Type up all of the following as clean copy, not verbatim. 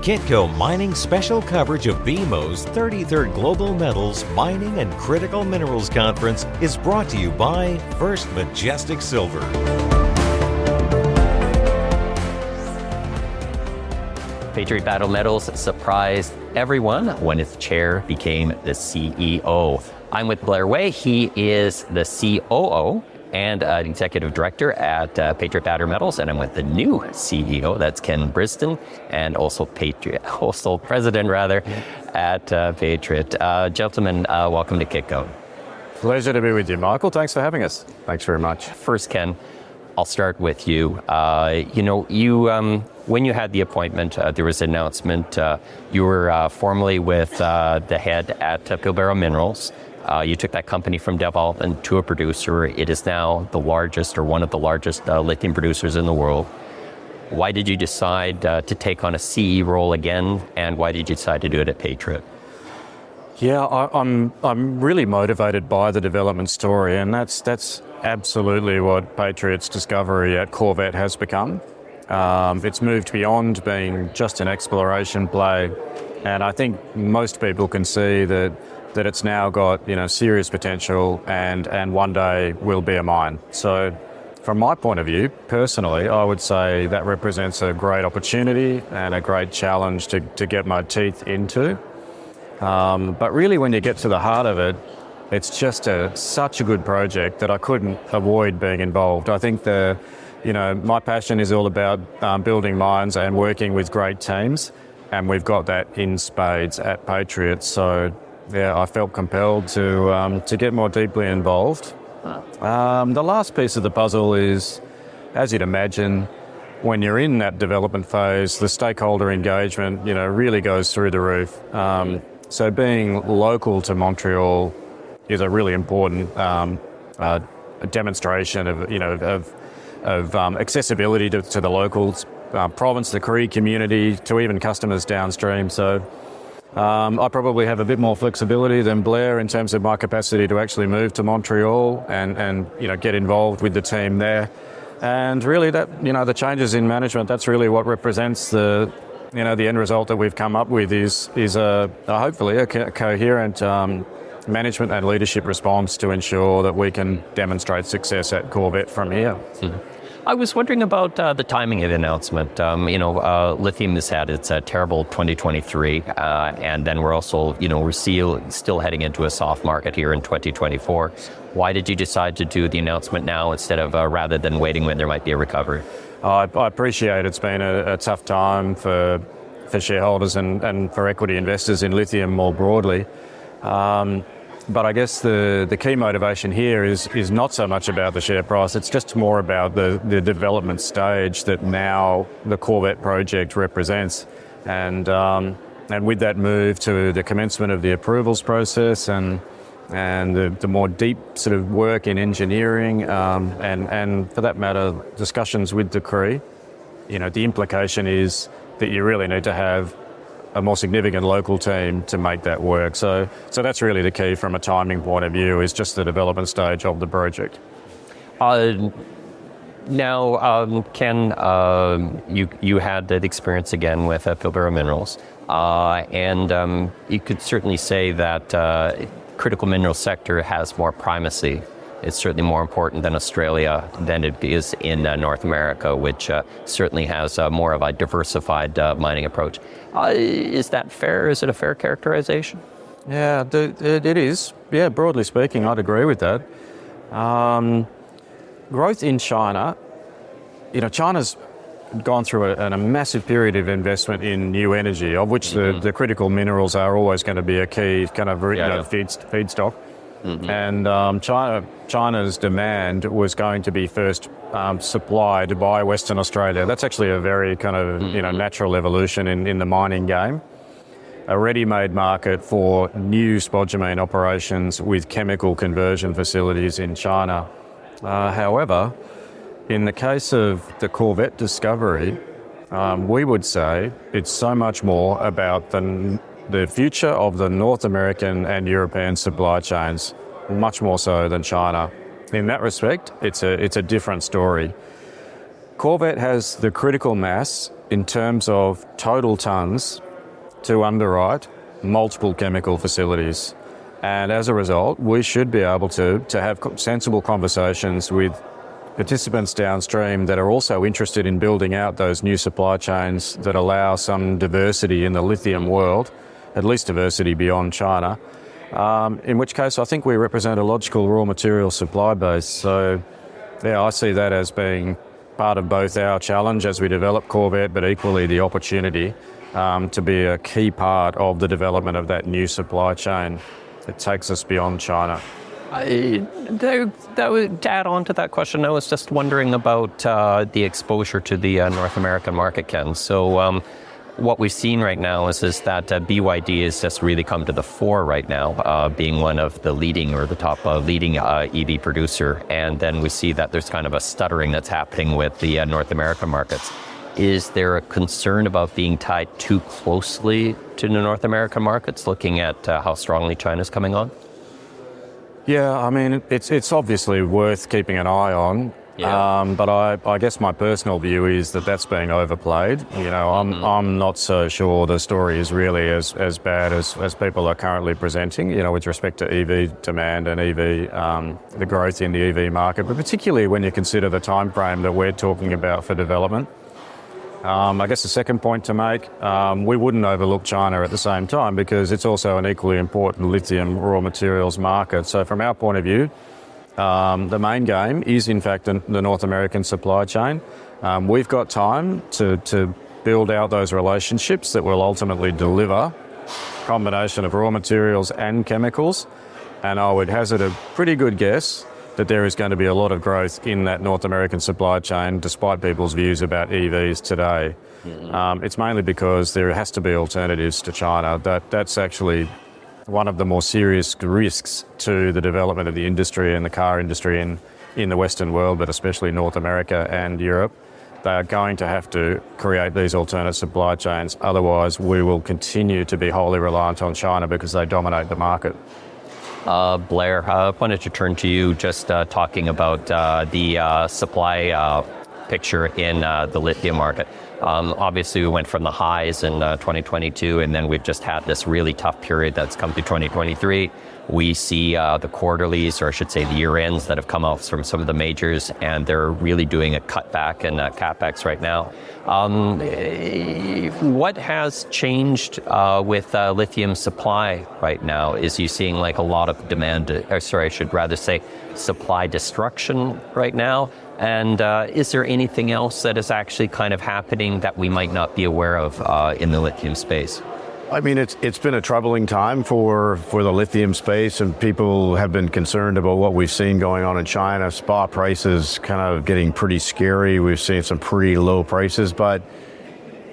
Kitco Mining special coverage of BMO's 33rd Global Metals, Mining and Critical Minerals Conference is brought to you by First Majestic Silver. Patriot Battery Metals surprised everyone when its chair became the CEO. I'm with Blair. He is the COO and an executive director at Patriot Battery Metals, and I'm with the new CEO, that's Ken Brinsden, and also president at Patriot. Gentlemen, welcome to Kitco. Pleasure to be with you, Michael. Thanks for having us. Thanks very much. First, Ken, I'll start with you. When you had the appointment, there was an announcement. You were formerly with the head at Patriot Minerals. You took that company from development to a producer. It is now the largest, or one of the largest lithium producers in the world. Why did you decide to take on a CE role again, and why did you decide to do it at Patriot? Yeah, I'm really motivated by the development story, and that's absolutely what Patriot's discovery at Corvette has become. It's moved beyond being just an exploration play, and I think most people can see that it's now got serious potential and one day will be a mine. So from my point of view, personally, I would say that represents a great opportunity and a great challenge to get my teeth into. But really, when you get to the heart of it, it's just such a good project that I couldn't avoid being involved. I think my passion is all about building mines and working with great teams, and we've got that in spades at Patriot. So yeah, I felt compelled to get more deeply involved. The last piece of the puzzle is, as you'd imagine, when you're in that development phase, the stakeholder engagement, really goes through the roof. So being local to Montreal is a really important demonstration of accessibility to the locals, province, the Cree community, to even customers downstream. So I probably have a bit more flexibility than Blair in terms of my capacity to actually move to Montreal and get involved with the team there. And really, that the changes in management, that's really what represents the end result that we've come up with is hopefully a coherent management and leadership response to ensure that we can demonstrate success at Corvette from here. Mm-hmm. I was wondering about the timing of the announcement. Lithium has had its terrible 2023, and then we're also, we're still heading into a soft market here in 2024. Why did you decide to do the announcement now instead of rather than waiting when there might be a recovery? I appreciate it's been a tough time for shareholders and for equity investors in lithium more broadly. But I guess the key motivation here is not so much about the share price, it's just more about the development stage that now the Corvette project represents. And with that move to the commencement of the approvals process and the more deep sort of work in engineering and for that matter, discussions with the Cree, the implication is that you really need to have a more significant local team to make that work. So that's really the key from a timing point of view, is just the development stage of the project. Now, Ken, you had that experience again with Patriot Minerals, and you could certainly say that critical mineral sector has more primacy. It's certainly more important than Australia than it is in North America, which certainly has more of a diversified mining approach. Is that fair? Is it a fair characterization? Yeah, it is. Yeah, broadly speaking, I'd agree with that. Growth in China, China's gone through a massive period of investment in new energy, of which the critical minerals are always going to be a key kind of feedstock. Mm-hmm. And China's demand was going to be first supplied by Western Australia. That's actually a very kind of natural evolution in the mining game. A ready-made market for new spodumene operations with chemical conversion facilities in China. However, in the case of the Corvette discovery, we would say it's so much more about the future of the North American and European supply chains, much more so than China. In that respect, it's a different story. Corvette has the critical mass in terms of total tonnes to underwrite multiple chemical facilities. And as a result, we should be able to have sensible conversations with participants downstream that are also interested in building out those new supply chains that allow some diversity in the lithium world, at least diversity beyond China, in which case I think we represent a logical raw material supply base. So yeah, I see that as being part of both our challenge as we develop Corvette, but equally the opportunity to be a key part of the development of that new supply chain that takes us beyond China. To add on to that question, I was just wondering about the exposure to the North American market, Ken. So what we've seen right now is that BYD has just really come to the fore right now, being one of the leading or the top leading EV producer. And then we see that there's kind of a stuttering that's happening with the North American markets. Is there a concern about being tied too closely to the North American markets, looking at how strongly China's coming on? Yeah, I mean, it's obviously worth keeping an eye on. Yeah. But I guess my personal view is that that's being overplayed. You know, I'm not so sure the story is really as bad as people are currently presenting, you know, with respect to EV demand and the growth in the EV market, but particularly when you consider the time frame that we're talking about for development. I guess the second point to make, we wouldn't overlook China at the same time because it's also an equally important lithium raw materials market. So from our point of view, the main game is in fact the North American supply chain. We've got time to build out those relationships that will ultimately deliver a combination of raw materials and chemicals. And I would hazard a pretty good guess that there is going to be a lot of growth in that North American supply chain, despite people's views about EVs today. It's mainly because there has to be alternatives to China. That's actually one of the more serious risks to the development of the industry and the car industry in the Western world, but especially North America and Europe. They are going to have to create these alternate supply chains. Otherwise, we will continue to be wholly reliant on China because they dominate the market. Blair, I wanted to turn to you just talking about the supply picture in the lithium market. Obviously, we went from the highs in 2022, and then we've just had this really tough period that's come through 2023. We see the quarterlies, or I should say the year ends that have come out from some of the majors, and they're really doing a cutback in CapEx right now. What has changed with lithium supply right now? Is you seeing like a lot of demand, or sorry, I should rather say supply destruction right now? And is there anything else that is actually kind of happening that we might not be aware of in the lithium space? I mean, it's been a troubling time for the lithium space, and people have been concerned about what we've seen going on in China. Spot prices kind of getting pretty scary. We've seen some pretty low prices, but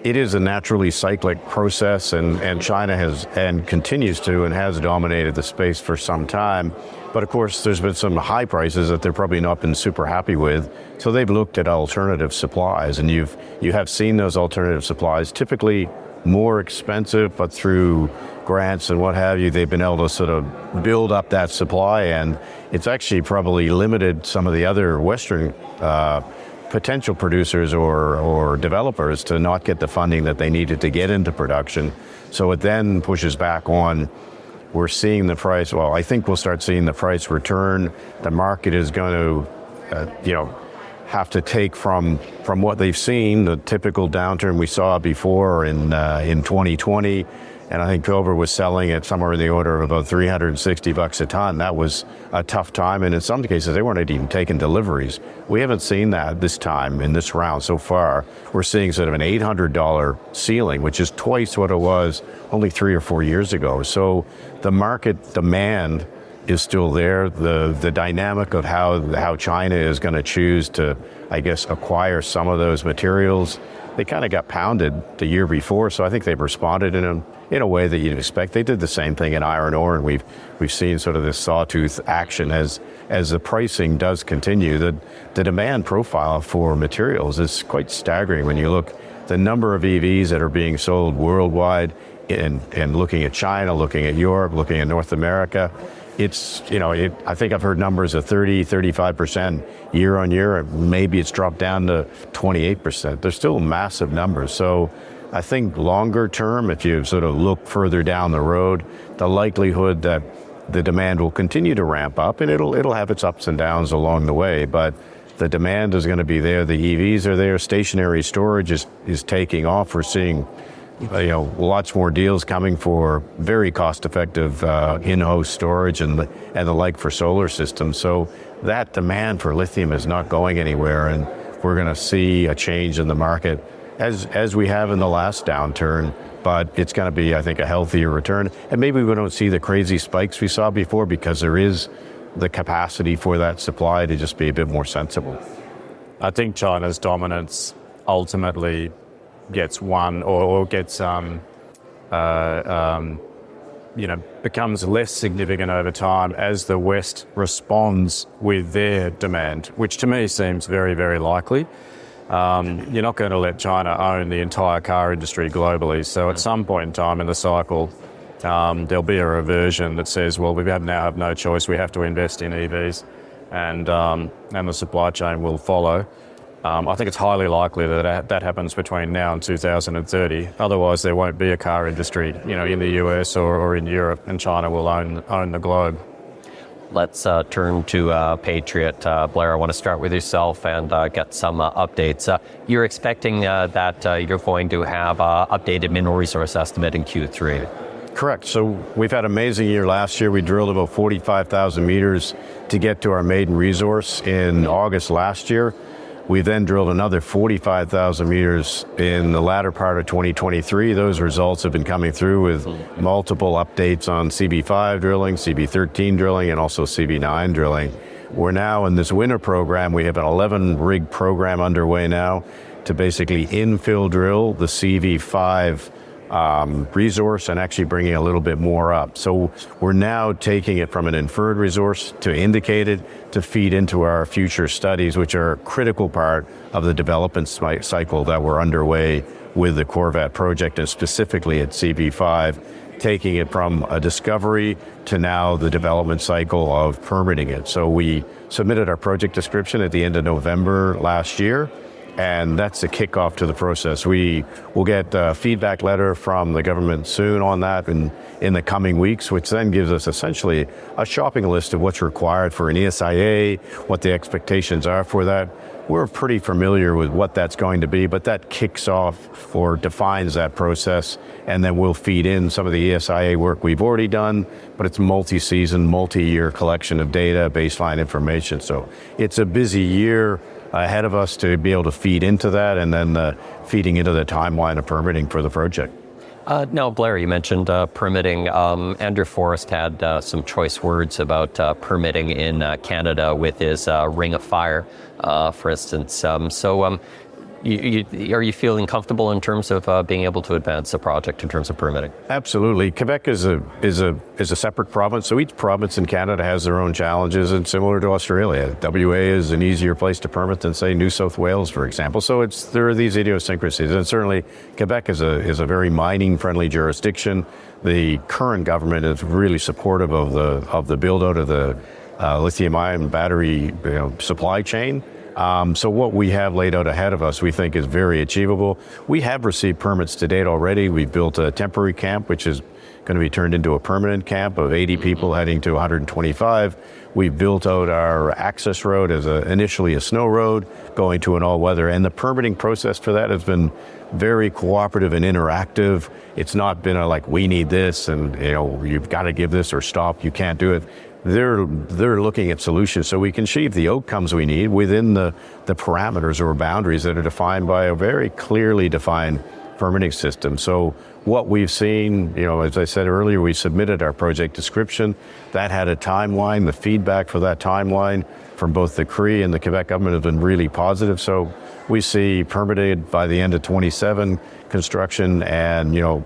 it is a naturally cyclic process, and China has and continues to and has dominated the space for some time. But of course, there's been some high prices that they've probably not been super happy with. So they've looked at alternative supplies, and you have seen those alternative supplies, typically more expensive, but through grants and what have you, they've been able to sort of build up that supply, and it's actually probably limited some of the other Western potential producers or developers to not get the funding that they needed to get into production. So it then pushes back on, we're seeing the price, well, I think we'll start seeing the price return. The market is going to, have to take from what they've seen, the typical downturn we saw before in 2020, and I think Pilbara was selling at somewhere in the order of about $360 a ton. That was a tough time, and in some cases they weren't even taking deliveries. We haven't seen that this time in this round so far. We're seeing sort of an $800 ceiling, which is twice what it was only 3 or 4 years ago. So the market demand is still there. The dynamic of how China is going to choose to, I guess, acquire some of those materials, they kind of got pounded the year before, so I think they've responded in a way that you'd expect. They did the same thing in iron ore, and we've seen sort of this sawtooth action as the pricing does continue. The demand profile for materials is quite staggering when you look the number of EVs that are being sold worldwide, and looking at China, looking at Europe, looking at North America. it's, I think I've heard numbers of 35% year on year, and maybe it's dropped down to 28%. They're still massive numbers. So I think longer term, if you sort of look further down the road, the likelihood that the demand will continue to ramp up, and it'll have its ups and downs along the way, but the demand is going to be there. The EVs are there. Stationary storage is taking off. We're seeing lots more deals coming for very cost-effective in-house storage and the like for solar systems. So that demand for lithium is not going anywhere, and we're going to see a change in the market as we have in the last downturn. But it's going to be, I think, a healthier return. And maybe we don't see the crazy spikes we saw before because there is the capacity for that supply to just be a bit more sensible. I think China's dominance ultimately gets won or gets, becomes less significant over time as the West responds with their demand, which to me seems very, very likely. You're not going to let China own the entire car industry globally. So at some point in time in the cycle, there'll be a reversion that says, well, we now have no choice. We have to invest in EVs, and the supply chain will follow. I think it's highly likely that happens between now and 2030. Otherwise, there won't be a car industry, in the US or in Europe, and China will own the globe. Let's turn to Patriot. Blair, I want to start with yourself and get some updates. You're expecting that you're going to have updated mineral resource estimate in Q3. Correct. So we've had an amazing year last year. We drilled about 45,000 meters to get to our maiden resource in August last year. We then drilled another 45,000 meters in the latter part of 2023. Those results have been coming through with multiple updates on CB5 drilling, CB13 drilling, and also CB9 drilling. We're now in this winter program. We have an 11 rig program underway now to basically infill drill the CV5 resource and actually bringing a little bit more up. So we're now taking it from an inferred resource to indicated to feed into our future studies, which are a critical part of the development cycle that we're underway with the Corvette project, and specifically at CV5, taking it from a discovery to now the development cycle of permitting it. So we submitted our project description at the end of November last year, and that's the kickoff to the process. We will get a feedback letter from the government soon on that in the coming weeks, which then gives us essentially a shopping list of what's required for an ESIA, what the expectations are for that. We're pretty familiar with what that's going to be, but that kicks off or defines that process, and then we'll feed in some of the ESIA work we've already done, but it's multi-season, multi-year collection of data, baseline information. So it's a busy year ahead of us to be able to feed into that, and then feeding into the timeline of permitting for the project. Now, Blair, you mentioned permitting. Andrew Forrest had some choice words about permitting in Canada with his Ring of Fire, for instance. Are you feeling comfortable in terms of being able to advance the project in terms of permitting? Absolutely. Quebec is a separate province, so each province in Canada has their own challenges, and similar to Australia. WA is an easier place to permit than, say, New South Wales, for example. So there are these idiosyncrasies, and certainly Quebec is a very mining-friendly jurisdiction. The current government is really supportive of the build-out of the lithium-ion battery supply chain. So what we have laid out ahead of us, we think, is very achievable. We have received permits to date already. We've built a temporary camp, which is going to be turned into a permanent camp of 80 people heading to 125. We've built out our access road as initially a snow road going to an all-weather. And the permitting process for that has been very cooperative and interactive. It's not been like, we need this and you've got to give this or stop, you can't do it. They're looking at solutions so we can achieve the outcomes we need within the parameters or boundaries that are defined by a very clearly defined permitting system. So what we've seen, as I said earlier, we submitted our project description. That had a timeline. The feedback for that timeline from both the Cree and the Quebec government has been really positive. So we see permitted by the end of 27 construction and,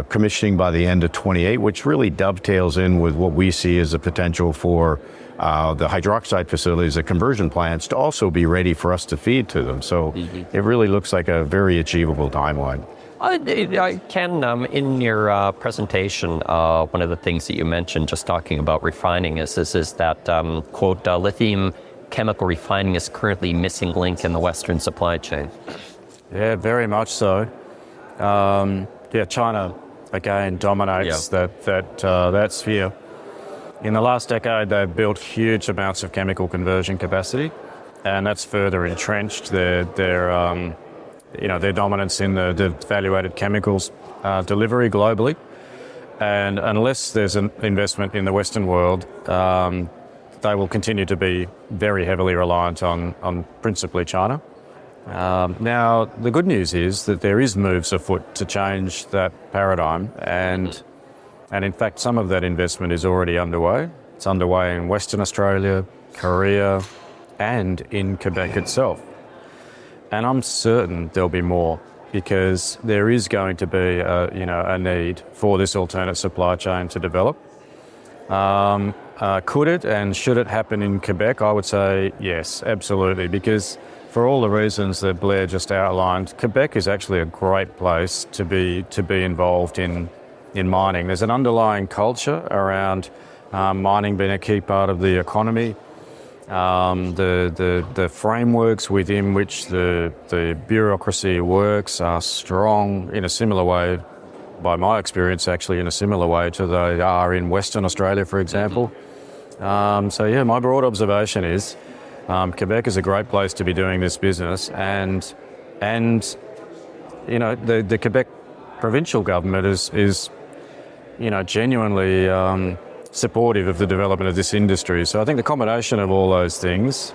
commissioning by the end of 28, which really dovetails in with what we see as a potential for the hydroxide facilities, the conversion plants, to also be ready for us to feed to them. So it really looks like a very achievable timeline. Ken, in your presentation, one of the things that you mentioned, just talking about refining, is that, quote, lithium chemical refining is currently missing link in the Western supply chain. Yeah, very much so. China, again, dominates that sphere. In the last decade, they've built huge amounts of chemical conversion capacity, and that's further entrenched their dominance in the value-added chemicals delivery globally. And unless there's an investment in the Western world, they will continue to be very heavily reliant on principally China. Now, the good news is that there is moves afoot to change that paradigm, and in fact, some of that investment is already underway. It's underway in Western Australia, Korea, and in Quebec itself. And I'm certain there'll be more, because there is going to be a need for this alternate supply chain to develop. Could it and should it happen in Quebec? I would say yes, absolutely, because for all the reasons that Blair just outlined, Quebec is actually a great place to be involved in mining. There's an underlying culture around mining being a key part of the economy. The frameworks within which the bureaucracy works are strong in a similar way, by my experience actually, in a similar way to they are in Western Australia, for example. My broad observation is Quebec is a great place to be doing this business, and the Quebec provincial government is genuinely supportive of the development of this industry. So I think the combination of all those things,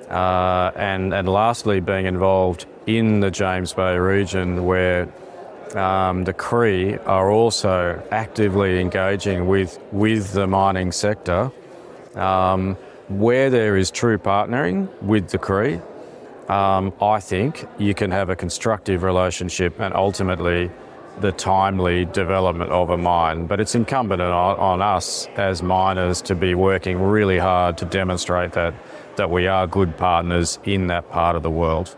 and lastly being involved in the James Bay region, where the Cree are also actively engaging with the mining sector, where there is true partnering with the Cree, I think you can have a constructive relationship and ultimately the timely development of a mine. But it's incumbent on us as miners to be working really hard to demonstrate that we are good partners in that part of the world.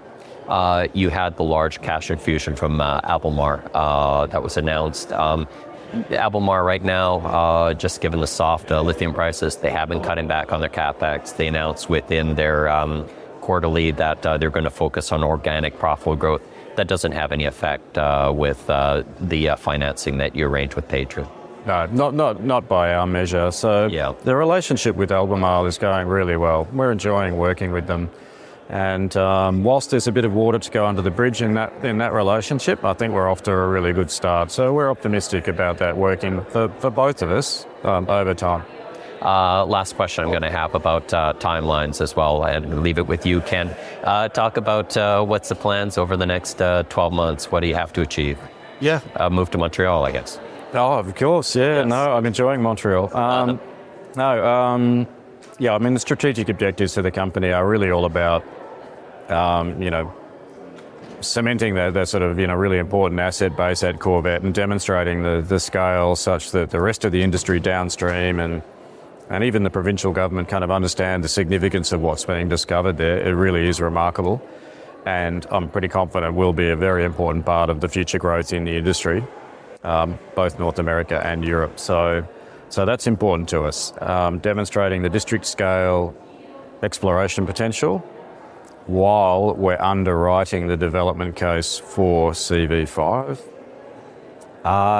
You had the large cash infusion from Albemarle that was announced. Albemarle right now, just given the soft lithium prices, they have been cutting back on their capex. They announced within their quarterly that they're going to focus on organic profitable growth. That doesn't have any effect with the financing that you arranged with Patriot. No, not by our measure. So the relationship with Albemarle is going really well. We're enjoying working with them. And whilst there's a bit of water to go under the bridge in that relationship, I think we're off to a really good start. So we're optimistic about that working for both of us over time. Last question I'm going to have about timelines as well, and leave it with you, Ken. Talk about what's the plans over the next 12 months. What do you have to achieve? Move to Montreal, I guess. Oh, of course, Yes. No, I'm enjoying Montreal. The strategic objectives for the company are really all about, cementing the sort of, really important asset base at Corvette and demonstrating the scale such that the rest of the industry downstream and even the provincial government kind of understand the significance of what's being discovered there. It really is remarkable. And I'm pretty confident will be a very important part of the future growth in the industry, both North America and Europe. So that's important to us, demonstrating the district scale exploration potential while we're underwriting the development case for CV5.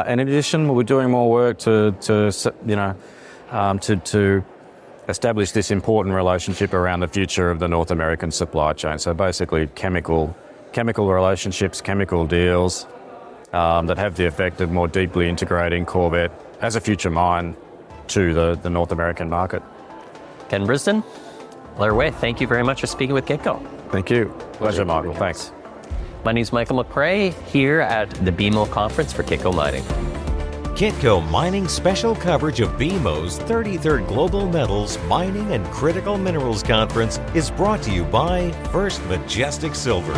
In addition, we're doing more work to establish this important relationship around the future of the North American supply chain. So basically chemical relationships, chemical deals that have the effect of more deeply integrating Corvette as a future mine to the North American market. Ken Brinsden, Blair Way, thank you very much for speaking with Kitco. Thank you. Pleasure, Michael. Thanks. My name is Michael McRae here at the BMO conference for Kitco Mining. Kitco Mining's special coverage of BMO's 33rd Global Metals, Mining and Critical Minerals Conference is brought to you by First Majestic Silver.